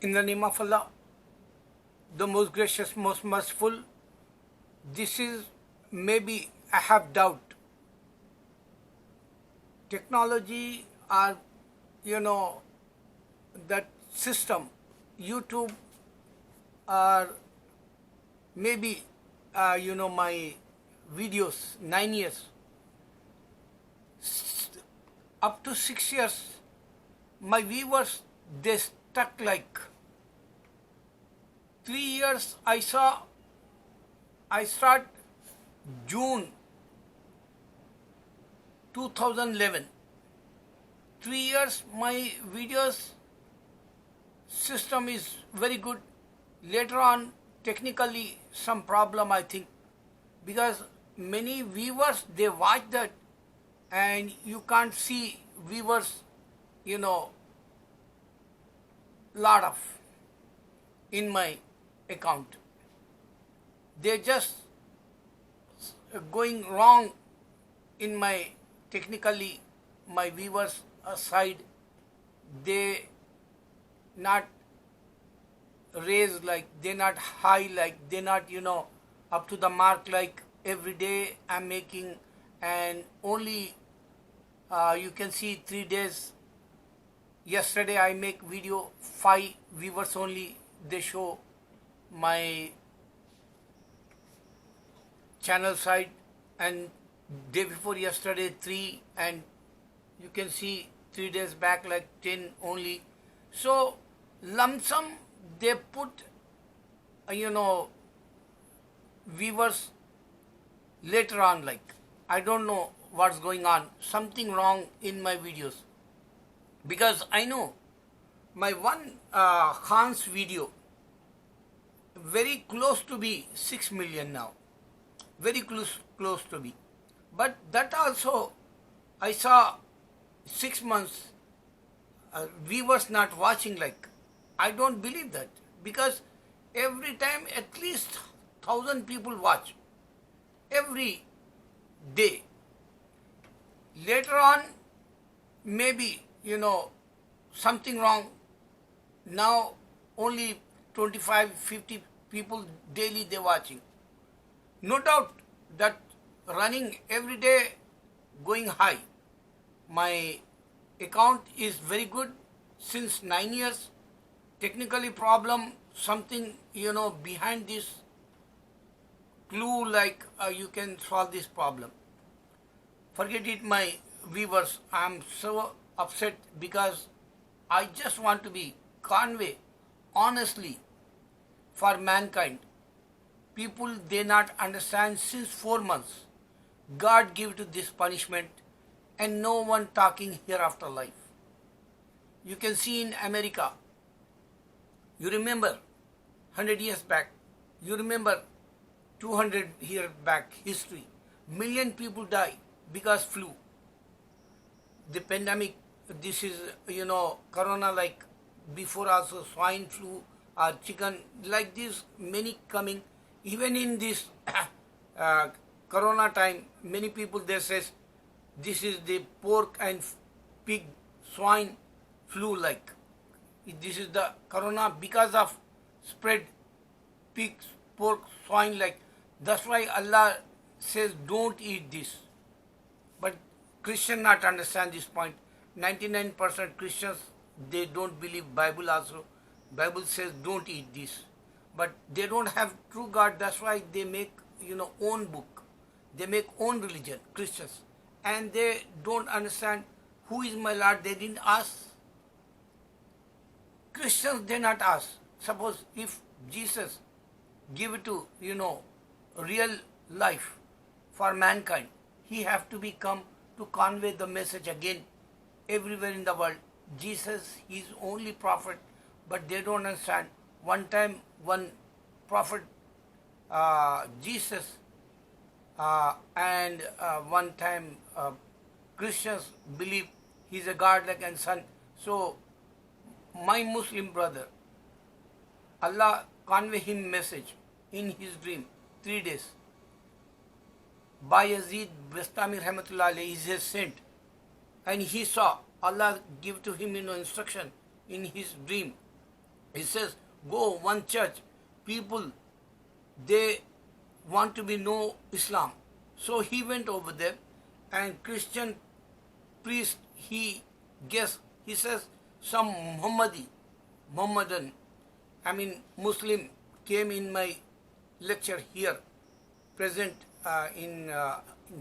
In the name of Allah, the most gracious, most merciful, this is maybe I have doubt. Technology or that system, YouTube or maybe my videos 9 years up to 6 years, my viewers they stuck like 3 years. I start June 2011. 3 years my videos system is very good. Later on, technically some problem I think, because many viewers they watch that and you can't see viewers, lot of in my account. They just going wrong in my technically my viewers side. They not raise like, they not high like, they not up to the mark like every day I'm making, and only you can see 3 days. Yesterday I make video 5 viewers only they show my channel side, and day before yesterday 3, and you can see 3 days back like 10 only. So lump sum they put viewers later on, like I don't know what's going on, something wrong in my videos, because I know my one Khan's video very close to be 6 million now, very close to be, but that also I saw 6 months viewers not watching. Like I don't believe that, because every time at least 1,000 people watch every day. Later on maybe something wrong. Now only 25-50 people daily they watching. No doubt that running every day going high. My account is very good since 9 years. Technically problem something behind this clue, like you can solve this problem. Forget it, my viewers. I'm so upset because I just want to be convey honestly for mankind. People they not understand since 4 months. God give to this punishment and no one talking hereafter life. You can see in America, you remember 100 years back, you remember 200 years back history, million people die because flu. The pandemic, this is corona, like before also swine flu or chicken, like this many coming. Even in this corona time, many people they says this is the pork and pig swine flu, like this is the corona because of spread pig, pork, swine, like that's why Allah says don't eat this. But Christian not understand this point. 99% Christians they don't believe Bible also. Bible says don't eat this, but they don't have true God. That's why they make own book, they make own religion, Christians, and they don't understand who is my Lord. They didn't ask. Christians they not ask. Suppose if Jesus give it to real life for mankind, he have to be come to convey the message again everywhere in the world. Jesus is only prophet, but they don't understand. One time one prophet Jesus and one time Christians believe he's a God like and son. So my Muslim brother, Allah convey him message in his dream 3 days. Bayezid Bastami Rahmatullah alayhi is his saint, and he saw Allah give to him instruction in his dream He says, go one church, people, they want to be know Islam. So he went over there, and Christian priest, he says some Muhammadan, Muslim came in my lecture here, present in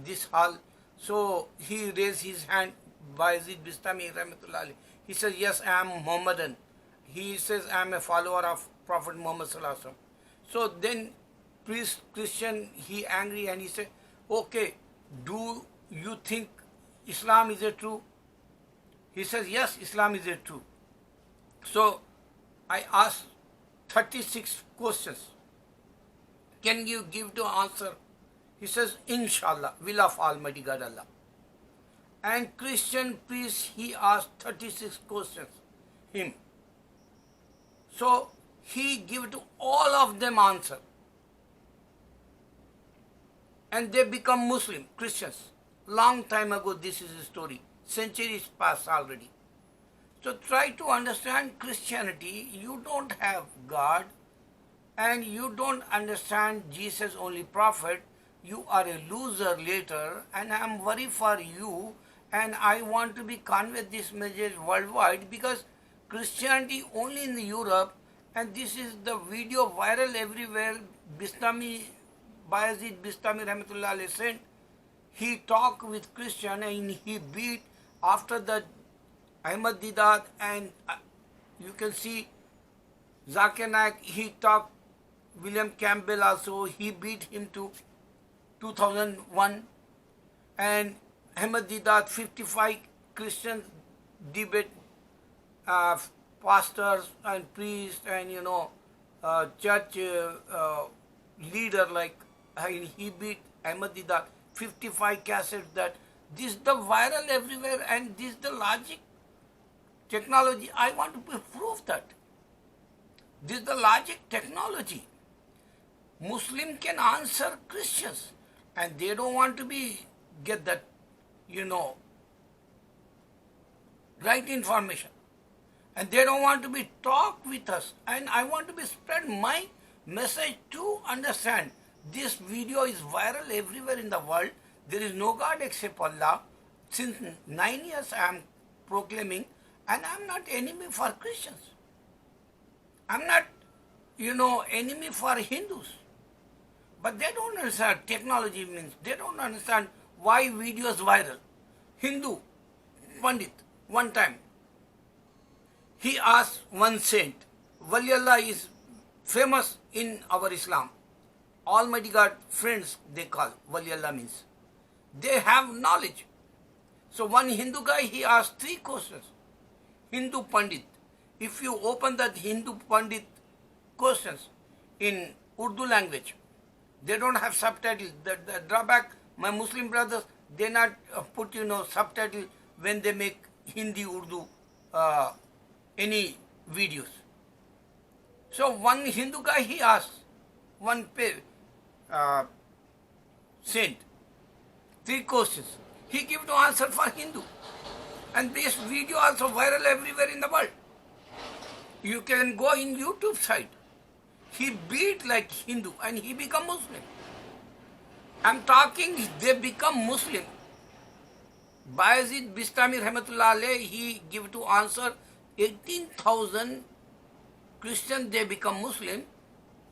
this hall. So he raised his hand, Bayezid Bistami Rahmatullah alayhi. He says, yes, I am Muhammadan. He says, I am a follower of Prophet Muhammad Sallallahu Alaihi Wasallam. So then priest Christian, he angry and he said, okay, do you think Islam is a true? He says, yes, Islam is a true. So I asked 36 questions. Can you give the answer? He says, Inshallah, will of Almighty God Allah. And Christian priest, he asked 36 questions, him. So he gave to all of them answer. And they become Muslim, Christians. Long time ago, this is a story. Centuries passed already. So try to understand Christianity. You don't have God, and you don't understand Jesus only prophet. You are a loser later, and I am worried for you, and I want to be convey this message worldwide, because Christianity only in Europe, and this is the video viral everywhere. Bayezid Bistami Rahmatullah alayhi said, he talked with Christian and he beat after the Ahmad Didat, and you can see Zakir Naik, he talked William Campbell also, he beat him to 2001, and Ahmad Didat 55 Christian debate pastors and priests and church leader like he beat Ahmad Didat 55 cassettes. That this is the viral everywhere, and this is the logic technology. I want to prove that this is the logic technology. Muslim can answer Christians, and they don't want to get that right information, and they don't want to be talk with us. And I want to spread my message to understand. This video is viral everywhere in the world. There is no God except Allah. Since 9 years I am proclaiming, and I am not enemy for Christians. I am not, enemy for Hindus. But they don't understand technology means. They don't understand why video is viral. Hindu Pandit, one time, he asked one saint, Wali Allah is famous in our Islam. Almighty God friends they call, Wali Allah means. They have knowledge. So one Hindu guy, he asked 3 questions. Hindu Pandit. If you open that Hindu Pandit questions in Urdu language, they don't have subtitle. The drawback, my Muslim brothers, they not put subtitle when they make Hindi, Urdu, any videos. So one Hindu guy, he asked one saint 3 questions. He gave the answer for Hindu. And this video also viral everywhere in the world. You can go in YouTube site. He beat like Hindu and he become Muslim. I'm talking, they become Muslim. Bayezid Bistami Rahmatullah alayhi, he give to answer 18,000 Christians, they become Muslim.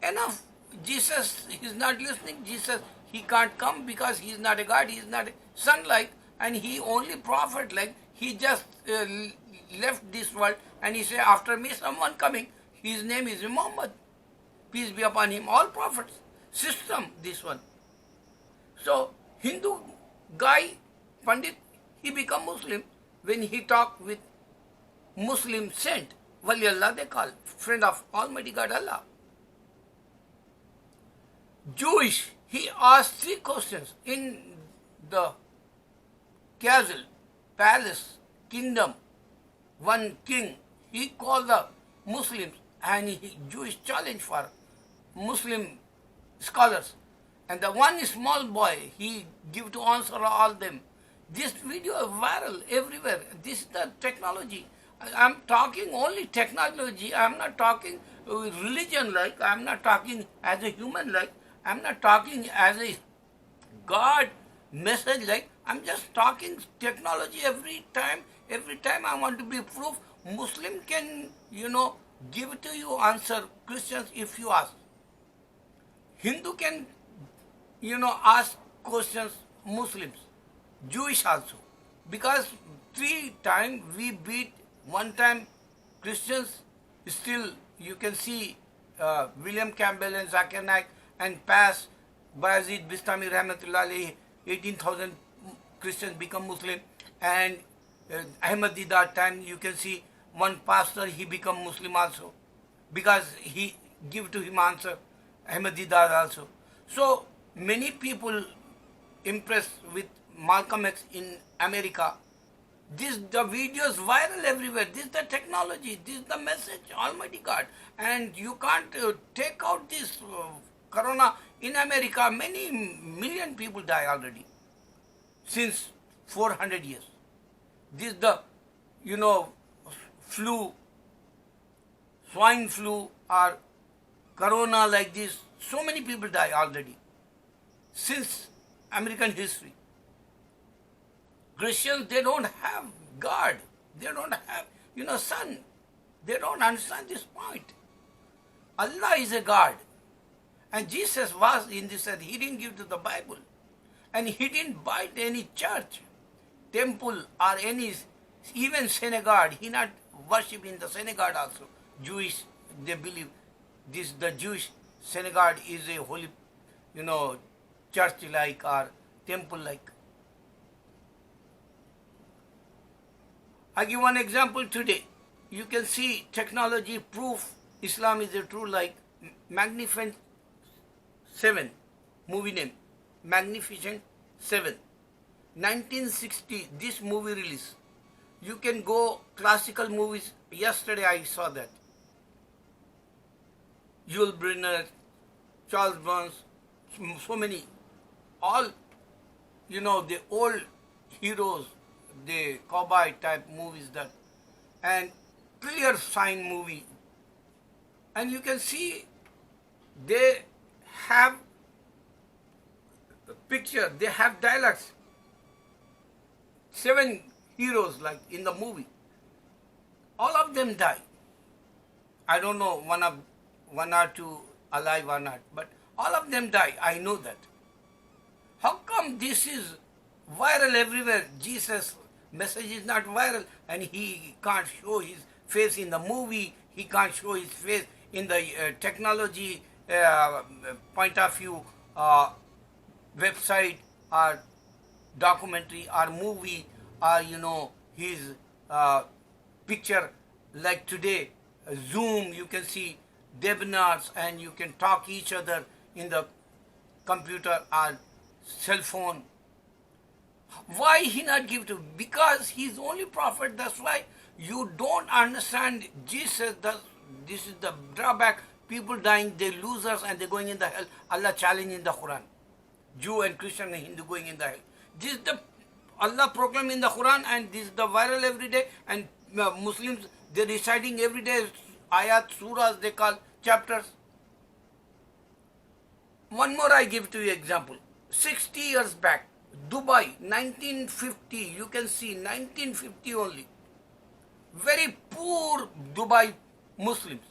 Enough. Jesus is not listening. Jesus, he can't come because he is not a God, he is not a son like, and he only prophet like. He just left this world and he said, after me someone coming, his name is Muhammad. Peace be upon him, all prophets. System, this one. So, Hindu guy, Pandit, he become Muslim when he talk with Muslim saint. Wali Allah they call, friend of Almighty God Allah. Jewish, he asked 3 questions in the castle, palace, kingdom. One king, he called the Muslims and he Jewish challenge for Muslim scholars. And the one small boy, he give to answer all them. This video is viral everywhere. This is the technology. I'm talking only technology. I'm not talking religion like. I'm not talking as a human like. I'm not talking as a God message like. I'm just talking technology every time I want to be proof. Muslim can, give to you answer. Christians, if you ask. Hindu can, ask questions. Muslims, Jewish also. Because 3 times we beat, 1 time Christians, still you can see William Campbell and Zakir Naik and past Bayazid Bistami Rahmatullah alayhi, 18,000 Christians become Muslim, and Ahmad Didat time you can see one pastor, he become Muslim also, because he give to him answer, Ahmad Didat also. So many people impressed with Malcolm X in America. The videos viral everywhere. This is the technology. This is the message. Almighty God. And you can't take out this corona in America. Many million people die already since 400 years. This is the, flu, swine flu or corona like this. So many people die already since American history. Christians, they don't have God. They don't have, Son. They don't understand this point. Allah is a God. And Jesus was in this earth. He didn't give to the Bible. And he didn't buy any church, temple, or any, even synagogue. He not worship in the synagogue also. Jewish, they believe the Jewish synagogue is a holy, church-like or temple-like. I give one example today. You can see technology proof Islam is a true, like Magnificent 7, movie name, Magnificent 7. 1960, this movie release. You can go classical movies. Yesterday I saw that. Yul Brynner, Charles Burns, so many. All, the old heroes, the cowboy type movies that, and clear sign movie. And you can see they have a picture, they have dialogues. 7 heroes like in the movie. All of them die. I don't know one or two alive or not, but all of them die. I know that. How come this is viral everywhere? Jesus' message is not viral, and he can't show his face in the movie. He can't show his face in the technology point of view, website or documentary or movie, or his picture. Like today, Zoom, you can see webinars and you can talk each other in the computer or cell phone. Why he not give to? Because he is only prophet. That's why you don't understand Jesus. This is the drawback. People dying, they losers, and they're going in the hell. Allah challenge in the Quran. Jew and Christian and Hindu going in the hell. This is the Allah proclaim in the Quran, and this is the viral every day. And Muslims, they're reciting every day ayat, surahs, they call chapters. One more I give to you example. 60 years back, Dubai, 1950, you can see 1950 only. Very poor Dubai Muslims.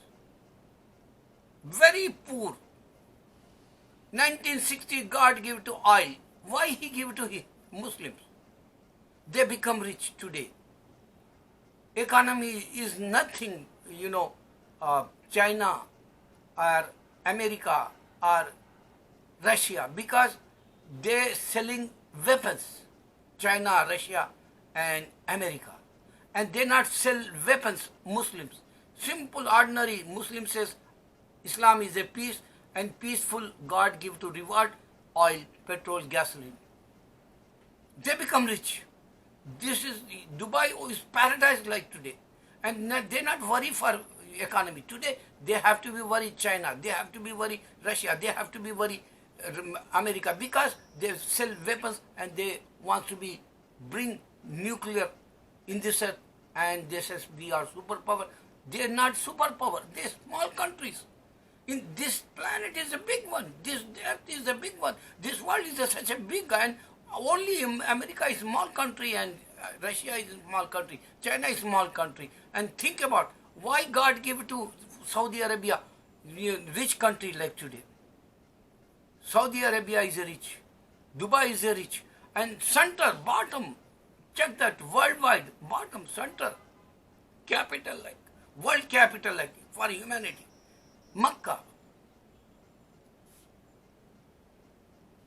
Very poor. 1960, God gave to oil. Why he give to Muslims? They become rich today. Economy is nothing, China or America or Russia, because they selling weapons, China, Russia and America. And they not sell weapons, Muslims. Simple, ordinary Muslim says Islam is a peace, and peaceful God give to reward oil, petrol, gasoline. They become rich. This is, Dubai is paradise like today. And they not worry for economy. Today, they have to be worried China, they have to be worried Russia, they have to be worried America, because they sell weapons and they want to bring nuclear in this earth. and they says we are superpower. They are not superpower. They are small countries. In this planet is a big one. This earth is a big one. This world is such a big, and only America is small country, and Russia is a small country. China is small country. And think about why God gave to Saudi Arabia, rich country like today. Saudi Arabia is a rich. Dubai is a rich. And center, bottom, check that, worldwide, bottom, center, capital like, world capital like, for humanity. Makkah.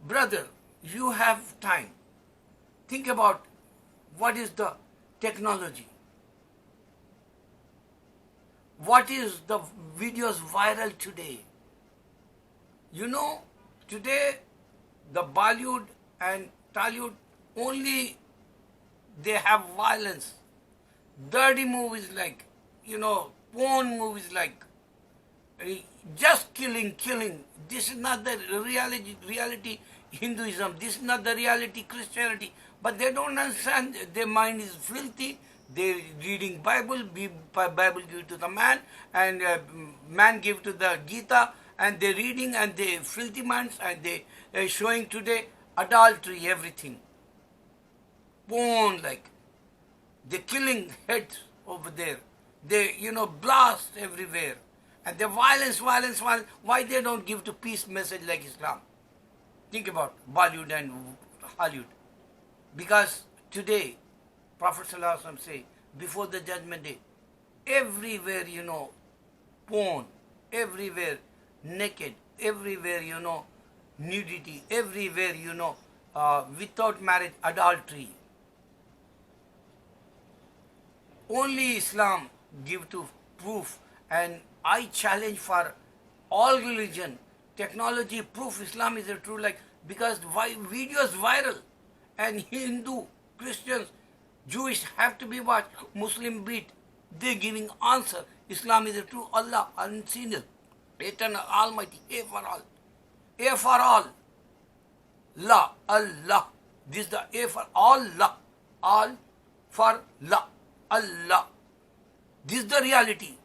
Brother, you have time. Think about what is the technology. What is the videos viral today? You know, today the Bollywood and Tollywood only they have violence. Dirty movies like, porn movies like, just killing. This is not the reality Hinduism. This is not the reality Christianity. But they don't understand. Their mind is filthy. They reading Bible. Bible give to the man, and man give to the Gita. And they reading, and they filthy minds, and they showing today adultery, everything. Porn like. They killing heads over there. They blast everywhere. And the violence. Why they don't give to peace message like Islam? Think about Bollywood and Hollywood. Because today, Prophet ﷺ say, before the judgment day, everywhere, porn, everywhere, naked, everywhere, nudity, everywhere, without marriage, adultery. Only Islam give to proof, and I challenge for all religion, technology, proof Islam is a true, like, because videos viral, and Hindu, Christians, Jewish have to be watched, Muslim beat, they giving answer, Islam is a true Allah, unseen, eternal, almighty, A for all, A for all, La, Allah, this is the A for all for La, Allah, this is the reality.